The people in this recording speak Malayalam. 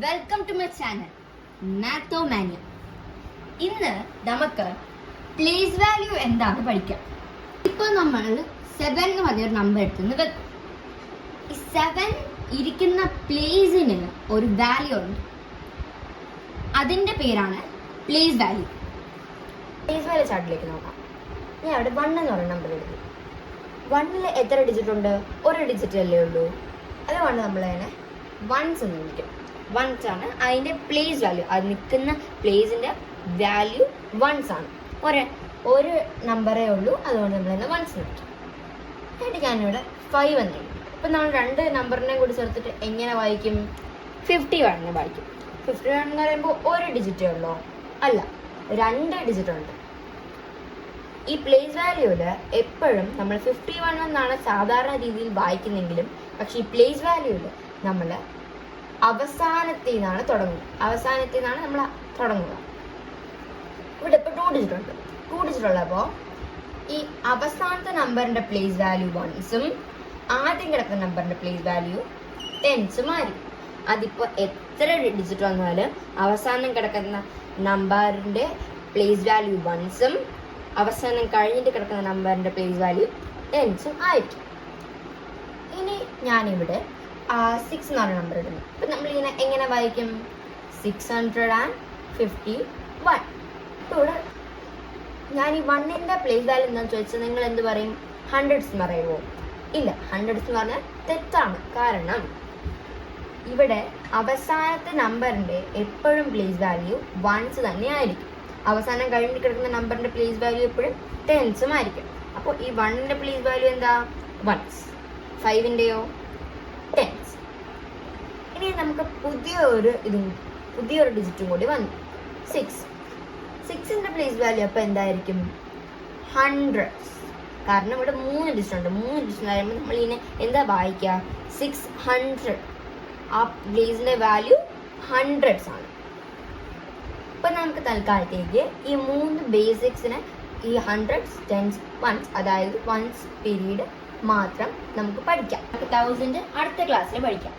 Welcome to my channel Mathomania. ഇന്ന് നമുക്ക് പ്ലേസ് വാല്യൂ എന്താണെന്ന് പഠിക്കാം. ഇപ്പോൾ നമ്മൾ 7 എന്ന് പറഞ്ഞൊരു നമ്പർ എടുത്തുനിന്ന് വെക്കും. ഈ 7 ഇരിക്കുന്ന പ്ലേസിന് ഒരു വാല്യൂ ഉണ്ട്. അതിൻ്റെ പേരാണ് പ്ലേസ് വാല്യൂ. പ്ലേസ് വാല്യൂ ചാർട്ടിലേക്ക് നോക്കാം. ഞാൻ അവിടെ 1 എന്ന് പറയുന്ന നമ്പർ എടുക്കും. 1ൽ എത്ര ഡിജിറ്റ് ഉണ്ട്? ഒരു ഡിജിറ്റ് അല്ലേ ഉള്ളൂ. അതുകൊണ്ട് നമ്മൾ അതിനെ വൺസ് എന്ന് വിളിക്കും. വൺസ് ആണ് അതിൻ്റെ പ്ലേസ് വാല്യൂ. അത് നിൽക്കുന്ന പ്ലേസിൻ്റെ വാല്യൂ വൺസ് ആണ്. ഒരു നമ്പറേ ഉള്ളൂ, അതുകൊണ്ട് നമ്മൾ അതിനെ വൺസ് എന്ന് വിളിക്കും. എന്നിട്ട് ഞാനിവിടെ 5 എന്ന് എഴുതും. അപ്പം നമ്മൾ രണ്ട് നമ്പറിനെയും കൂടി ചേർത്തിട്ട് എങ്ങനെ വായിക്കും? 51 എന്ന് വായിക്കും. 51 എന്ന് പറയുമ്പോൾ ഒരു ഡിജിറ്റേ ഉള്ളൂ? അല്ല, 2 ഡിജിറ്റ് ഉണ്ട്. ഈ പ്ലേസ് വാല്യൂല് എപ്പോഴും നമ്മൾ 51 എന്നാണ് സാധാരണ രീതിയിൽ വായിക്കുന്നെങ്കിലും, പക്ഷെ ഈ പ്ലേസ് വാല്യൂല് നമ്മൾ അവസാനത്തിൽ നിന്നാണ് നമ്മൾ തുടങ്ങുക. ഇവിടെ ഇപ്പോൾ 2 ഡിജിറ്റ് ഉണ്ട്. 2 ഡിജിറ്റ് ഉള്ളപ്പോൾ ഈ അവസാനത്തെ നമ്പറിന്റെ പ്ലേസ് വാല്യൂ വൺസും ആദ്യം കിടക്കുന്ന നമ്പറിന്റെ പ്ലേസ് വാല്യൂ ടെൻസും ആയിരിക്കും. അതിപ്പോൾ എത്ര ഡിജിറ്റ് വന്നാലും അവസാനം കിടക്കുന്ന നമ്പറിന്റെ പ്ലേസ് വാല്യൂ വൺസും അവസാനം കഴിഞ്ഞിട്ട് കിടക്കുന്ന നമ്പറിന്റെ പ്ലേസ് വാല്യൂ ടെൻസും ആയിരിക്കും. ഇനി ഞാനിവിടെ 6 എന്ന് പറഞ്ഞ നമ്പർ ഇടുന്നു. അപ്പം നമ്മളിങ്ങനെ എങ്ങനെ വായിക്കും? 651. ഇവിടെ ഞാൻ ഈ 1ന്റെ പ്ലേസ് വാല്യൂ എന്താണെന്ന് ചോദിച്ചാൽ നിങ്ങൾ എന്ത് പറയും? ഹൺഡ്രഡ്സ് എന്ന് പറയുമോ? ഇല്ല, ഹൺഡ്രഡ്സ് എന്ന് പറഞ്ഞാൽ തെറ്റാണ്. കാരണം ഇവിടെ അവസാനത്തെ നമ്പറിന്റെ എപ്പോഴും പ്ലേസ് വാല്യൂ വൺസ് തന്നെ ആയിരിക്കും. അവസാനം കഴിഞ്ഞിട്ട് കിടക്കുന്ന നമ്പറിന്റെ പ്ലേസ് വാല്യൂ എപ്പോഴും ടെൻസും ആയിരിക്കും. അപ്പോൾ ഈ 1ന്റെ പ്ലേസ് വാല്യൂ എന്താ? വൺസ്. 5ന്റെയോ? ടെൻസ്. ഇനി നമുക്ക് പുതിയൊരു ഡിജിറ്റും കൂടി വന്നു, 6. 6ന്റെ പ്ലേസ് വാല്യൂ അപ്പോൾ എന്തായിരിക്കും? ഹൺഡ്രഡ്സ്. കാരണം ഇവിടെ 3 ഡിജിറ്റ് ഉണ്ട്. 3 ഡിജിറ്റ് ആകുമ്പോൾ നമ്മൾ ഇതിനെ എന്താ വായിക്കുക? 600. ആ പ്ലേസിന്റെ വാല്യൂ ഹൺഡ്രഡ്സ് ആണ്. ഇപ്പൊ നമുക്ക് തൽക്കാലത്തേക്ക് ഈ 3 ബേസിക്സിനെ, ഈ ഹൺഡ്രഡ്സ്, ടെൻസ്, വൺസ്, അതായത് വൺസ് പീരീഡ് മാത്രം നമുക്ക് പഠിക്കാം. 1000 അടുത്ത ക്ലാസ്സിൽ പഠിക്കാം.